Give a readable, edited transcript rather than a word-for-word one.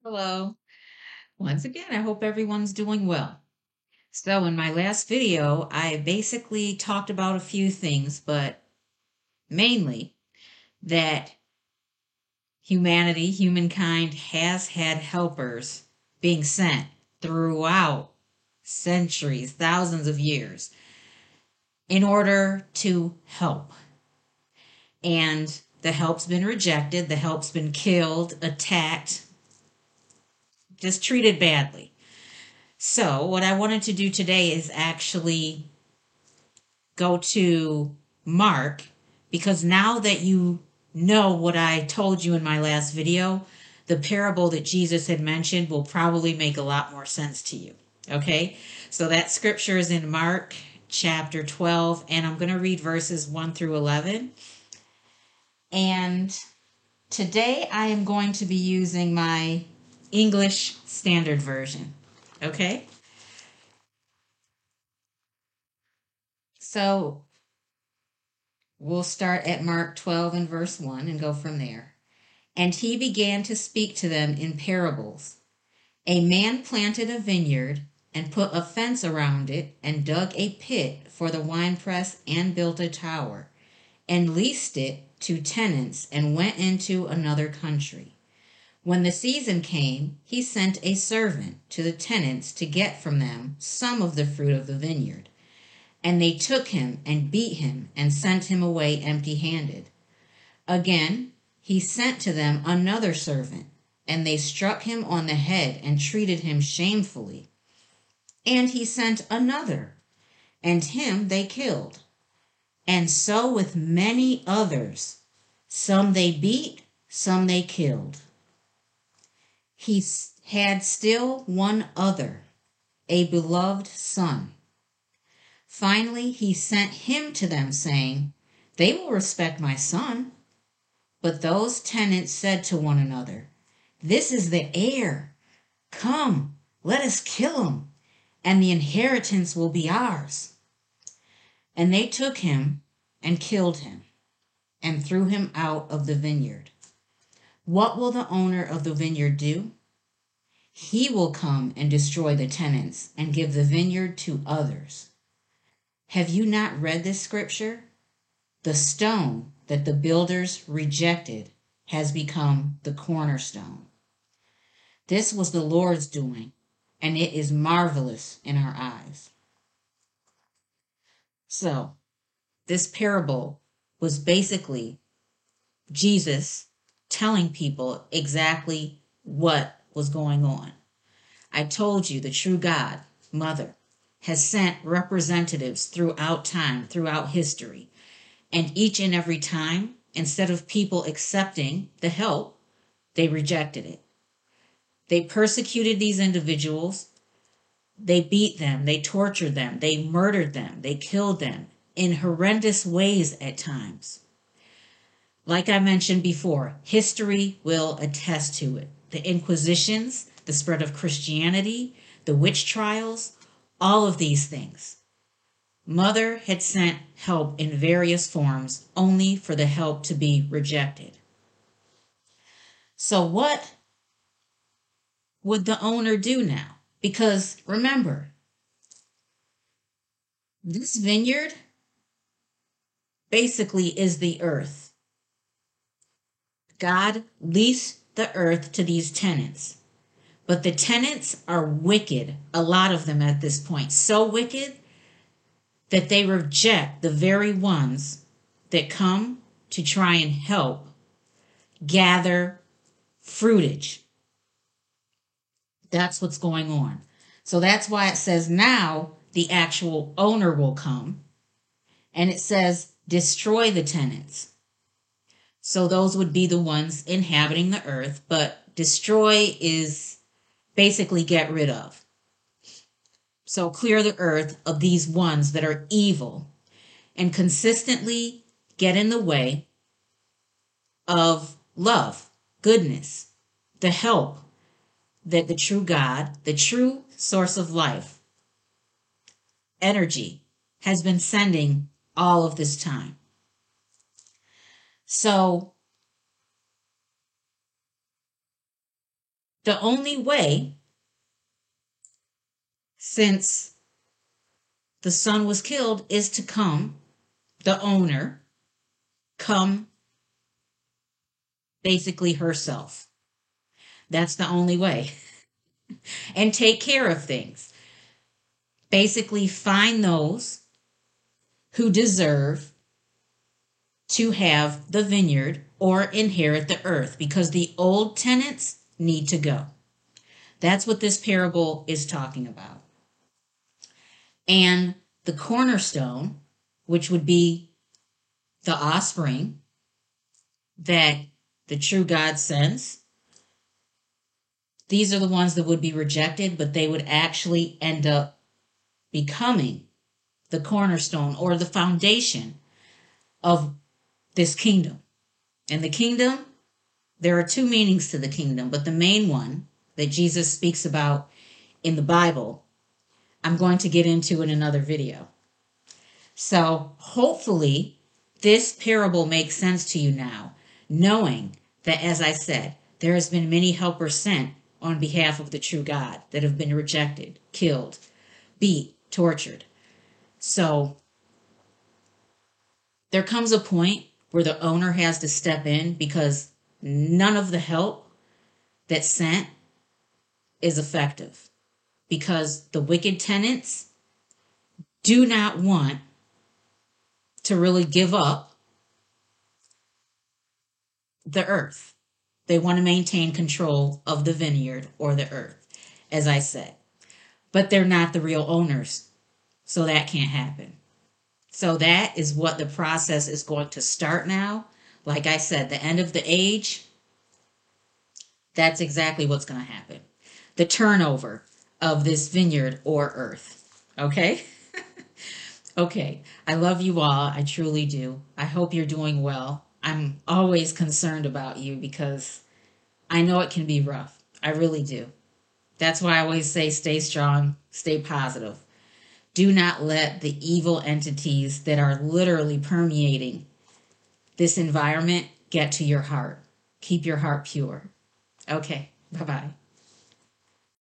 Hello. Once again, I hope everyone's doing well. So, in my last video, I basically talked about a few things, but mainly that humankind has had helpers being sent throughout centuries, thousands of years, in order to help. And the help's been rejected, the help's been killed, attacked, just treated badly. So, what I wanted to do today is actually go to Mark, because now that you know what I told you in my last video, the parable that Jesus had mentioned will probably make a lot more sense to you. Okay? So that scripture is in Mark chapter 12, and I'm going to read verses 1 through 11. And today I am going to be using my English Standard Version. Okay? So we'll start at Mark 12 and verse 1 and go from there. And he began to speak to them in parables. A man planted a vineyard and put a fence around it and dug a pit for the winepress and built a tower and leased it to tenants and went into another country. When the season came, he sent a servant to the tenants to get from them some of the fruit of the vineyard. And they took him and beat him and sent him away empty-handed. Again, he sent to them another servant, and they struck him on the head and treated him shamefully. And he sent another, and him they killed. And so with many others, some they beat, some they killed. He had still one other, a beloved son. Finally, he sent him to them, saying, They will respect my son. But those tenants said to one another, This is the heir. Come, let us kill him, and the inheritance will be ours. And they took him and killed him, and threw him out of the vineyard. What will the owner of the vineyard do? He will come and destroy the tenants and give the vineyard to others. Have you not read this scripture? The stone that the builders rejected has become the cornerstone. This was the Lord's doing, and it is marvelous in our eyes. So, this parable was basically Jesus telling people exactly what was going on. I told you the true God, Mother, has sent representatives throughout time, throughout history. And each and every time, instead of people accepting the help, they rejected it. They persecuted these individuals. They beat them. They tortured them. They murdered them. They killed them in horrendous ways at times. Like I mentioned before, history will attest to it. The Inquisitions, the spread of Christianity, the witch trials, all of these things. Mother had sent help in various forms, only for the help to be rejected. So what would the owner do now? Because remember, this vineyard basically is the earth. God leased the earth to these tenants. But the tenants are wicked, a lot of them at this point. So wicked that they reject the very ones that come to try and help gather fruitage. That's what's going on. So that's why it says now the actual owner will come, and it says destroy the tenants. So those would be the ones inhabiting the earth, but destroy is basically get rid of. So clear the earth of these ones that are evil and consistently get in the way of love, goodness, the help that the true God, the true source of life, energy, has been sending all of this time. So The only way, since the son was killed, is to come, the owner, come basically herself. That's the only way. And take care of things. Basically, find those who deserve to have the vineyard or inherit the earth, because the old tenants need to go. That's what this parable is talking about. And the cornerstone, which would be the offspring that the true God sends, these are the ones that would be rejected, but they would actually end up becoming the cornerstone or the foundation of this kingdom. And the kingdom, there are two meanings to the kingdom, but the main one that Jesus speaks about in the Bible, I'm going to get into in another video. So hopefully this parable makes sense to you now, knowing that, as I said, there has been many helpers sent on behalf of the true God that have been rejected, killed, beat, tortured. So there comes a point where the owner has to step in, because none of the help that's sent is effective, because the wicked tenants do not want to really give up the earth. They want to maintain control of the vineyard or the earth, as I said. But they're not the real owners, so that can't happen. So that is what the process is going to start now. Like I said, the end of the age, that's exactly what's going to happen. The turnover of this vineyard or earth. Okay? Okay. I love you all. I truly do. I hope you're doing well. I'm always concerned about you because I know it can be rough. I really do. That's why I always say stay strong, stay positive. Do not let the evil entities that are literally permeating this environment get to your heart. Keep your heart pure. Okay. Bye-bye.